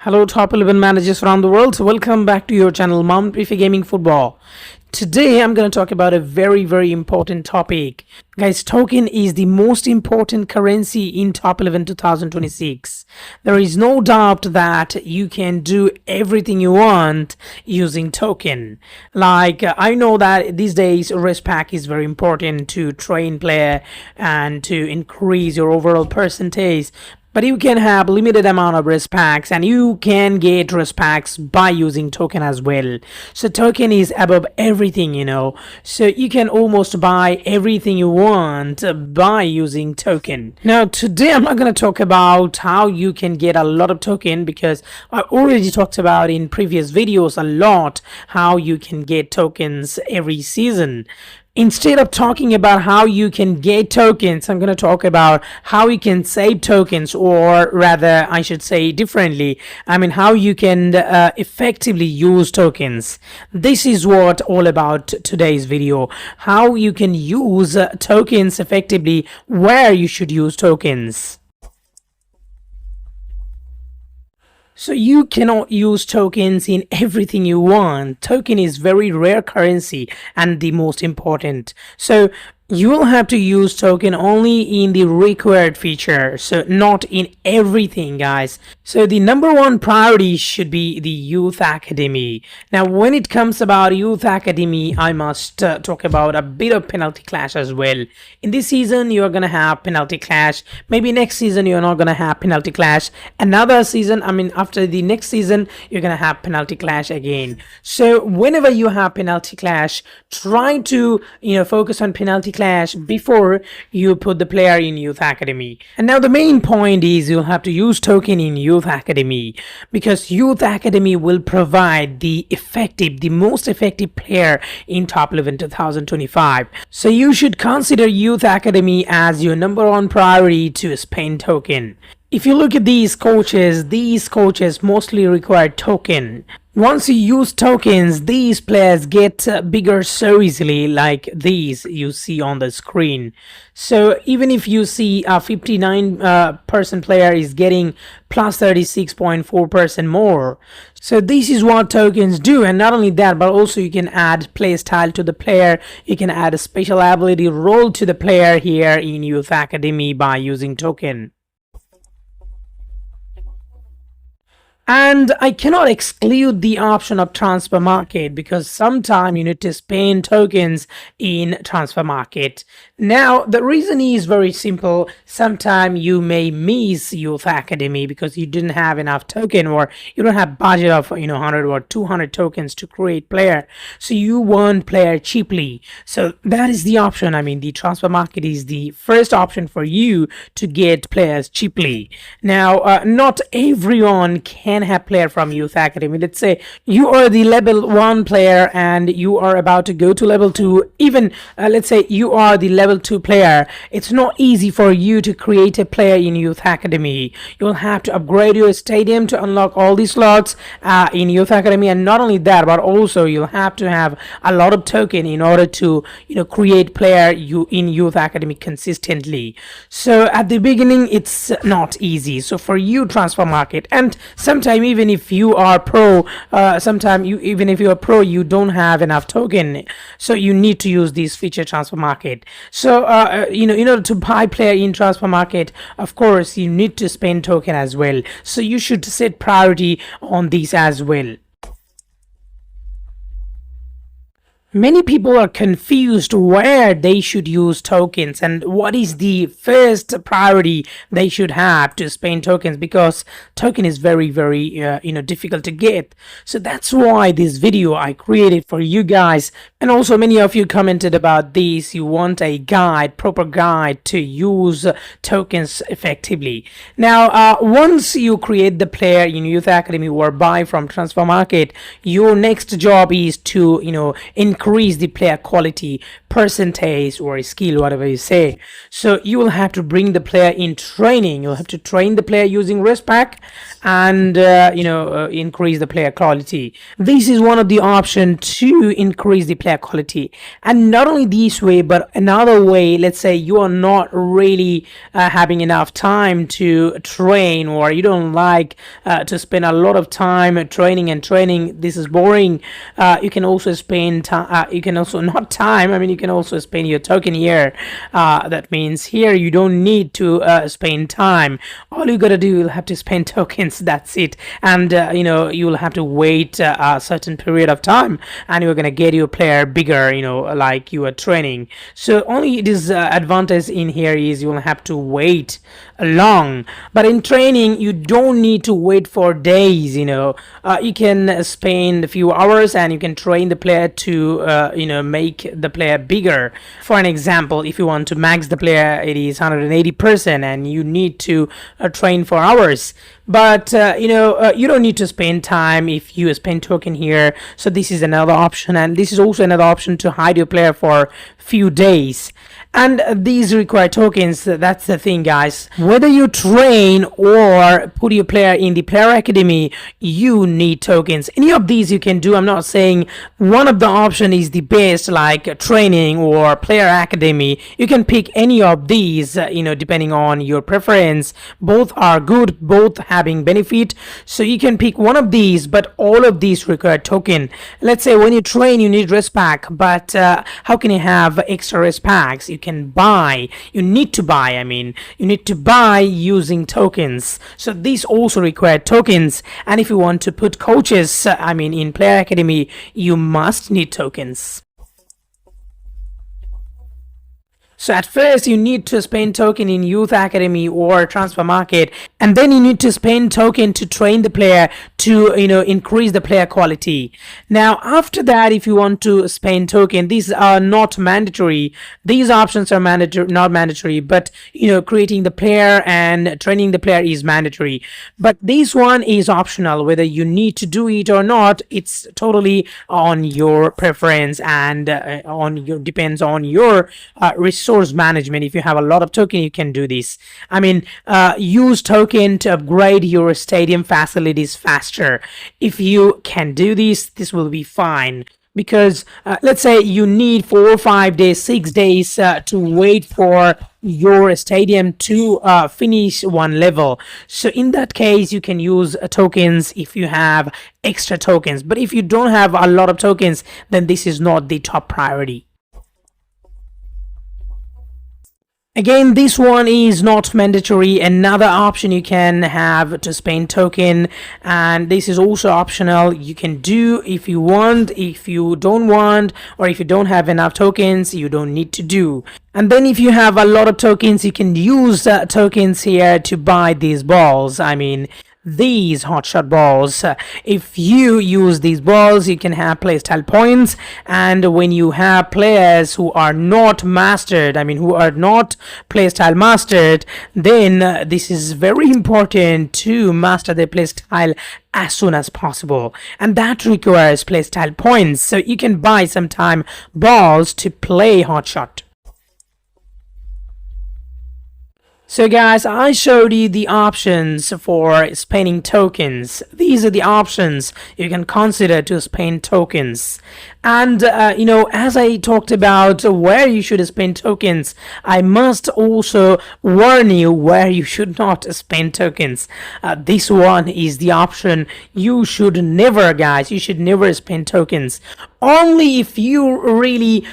Hello, top 11 managers around the world. So welcome back to your channel, Mount Prefer Gaming Football. Today, I'm going to talk about a very important topic. Guys, token is the most important currency in top 11 2026. There is no doubt that you can do everything you want using token. I know that these days rest pack is very important to train player and to increase your overall percentage. But you can have limited amount of rest packs, and you can get rest packs by using token as well. So token is above everything, so you can almost buy everything you want by using token. Now today I'm not going to talk about how you can get a lot of token, because I already talked about in previous videos a lot how you can get tokens every season. Instead of talking about how you can get tokens, I'm going to talk about how you can save tokens, or rather, I should say differently, how you can effectively use tokens. This is what all about today's video. How you can use tokens effectively, where you should use tokens. So you cannot use tokens in everything you want. Token is very rare currency and the most important. So you will have to use token only in the required feature, so not in everything, guys. So the number one priority should be the Youth Academy. Now when it comes about Youth Academy, I must talk about a bit of Penalty Clash as well. In this season you are gonna have Penalty Clash. Maybe next season you're not gonna have Penalty Clash. Another season, after the next season, you're gonna have Penalty Clash again. So whenever you have Penalty Clash, try to focus on Penalty Clash before you put the player in Youth Academy. And now the main point is you'll have to use token in Youth Academy, because Youth Academy will provide the most effective player in top 11 2025. So you should consider Youth Academy as your number one priority to spend token. If you look at these coaches mostly require token. Once you use tokens, these players get bigger so easily, like these you see on the screen. So even if you see a 59% player is getting plus 36.4% more. So this is what tokens do. And not only that, but also you can add play style to the player. You can add a special ability role to the player here in Youth Academy by using token. And I cannot exclude the option of transfer market, because sometimes you need to spend tokens in transfer market. Now the reason is very simple. Sometimes you may miss Youth Academy because you didn't have enough token, or you don't have budget of 100 or 200 tokens to create player, so you want player cheaply. So that is the option. The transfer market is the first option for you to get players cheaply. Now not everyone can have player from Youth Academy. Let's say you are the level 1 player and you are about to go to level 2. Even let's say you are the level 2 player. It's not easy for you to create a player in Youth Academy. You'll have to upgrade your stadium to unlock all these slots in Youth Academy. And not only that, but also you'll have to have a lot of token in order to create player in Youth Academy consistently. So at the beginning it's not easy. So for you, transfer market. And sometimes even if you are pro, even if you are pro, you don't have enough token, so you need to use this feature, transfer market. So in order to buy player in transfer market, of course you need to spend token as well. So you should set priority on these as well. Many people are confused where they should use tokens and what is the first priority they should have to spend tokens, because token is very difficult to get. So that's why this video I created for you guys. And also many of you commented about this. You want a guide, proper guide to use tokens effectively. Now once you create the player in Youth Academy or buy from transfer market, your next job is to increase increase the player quality, percentage, or skill, whatever you say. So you will have to bring the player in training. You'll have to train the player using Respect and increase the player quality. This is one of the option to increase the player quality. And not only this way, but another way, let's say you are not really having enough time to train, or you don't like to spend a lot of time training, this is boring. You can also spend you can also not time, I mean, you can also spend your token here. That means here you don't need to spend time. All you gotta do, you'll have to spend tokens, that's it. And you'll have to wait a certain period of time, and you're gonna get your player bigger, like you are training. So only this advantage in here is you'll have to wait long, but in training you don't need to wait for days. You can spend a few hours and you can train the player to make the player bigger. For an example, if you want to max the player, it is 180% and you need to train for hours. But you don't need to spend time if you spend token here. So this is another option, and this is also another option to hide your player for few days. And these require tokens. That's the thing, guys. Whether you train or put your player in the player academy, you need tokens. Any of these you can do. I'm not saying one of the option is the best, like training or player academy. You can pick any of these, depending on your preference. Both are good, both having benefit. So you can pick one of these, but all of these require token. Let's say when you train, you need Respect, but how can you have extra Respects? You need to buy using tokens. So these also require tokens. And if you want to put coaches in player academy, you must need tokens. So at first you need to spend token in youth academy or transfer market, and then you need to spend token to train the player to increase the player quality. Now after that, if you want to spend token, these are not mandatory. These options are not mandatory, but creating the player and training the player is mandatory. But this one is optional. Whether you need to do it or not, it's totally on your preference and depends on your resource management. If you have a lot of token, you can do this. Use token to upgrade your stadium facilities faster. If you can do this will be fine. Because let's say you need 4 or 5 days, 6 days to wait for your stadium to finish one level. So in that case, you can use tokens if you have extra tokens. But if you don't have a lot of tokens, then this is not the top priority. Again, this one is not mandatory. Another option you can have to spend token, and this is also optional. You can do if you want. If you don't want, or if you don't have enough tokens, you don't need to do. And then if you have a lot of tokens, you can use tokens here to buy these balls. These hotshot balls. If you use these balls, you can have playstyle points. And when you have players who are not mastered, who are not playstyle mastered, then this is very important to master their playstyle as soon as possible, and that requires playstyle points. So you can buy sometime balls to play hotshot. So guys, I showed you the options for spending tokens. These are the options you can consider to spend tokens. And as I talked about where you should spend tokens, I must also warn you where you should not spend tokens. This one is the option you should never, guys, you should never spend tokens. Only if you really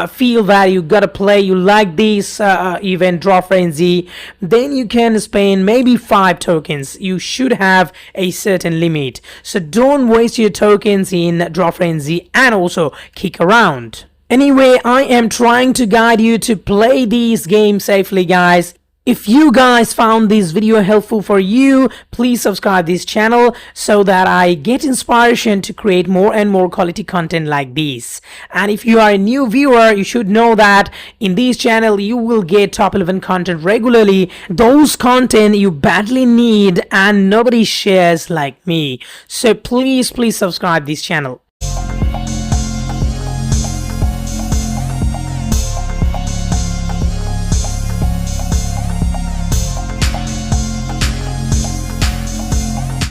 feel that you gotta play, you like this event Draw Frenzy, then you can spend maybe 5 tokens. You should have a certain limit. So don't waste your tokens in Draw Frenzy and also kick around. Anyway, I am trying to guide you to play these games safely, guys. If you guys found this video helpful for you, please subscribe this channel so that I get inspiration to create more and more quality content like this. And if you are a new viewer, you should know that in this channel you will get top 11 content regularly. Those content you badly need and nobody shares like me. So please subscribe this channel.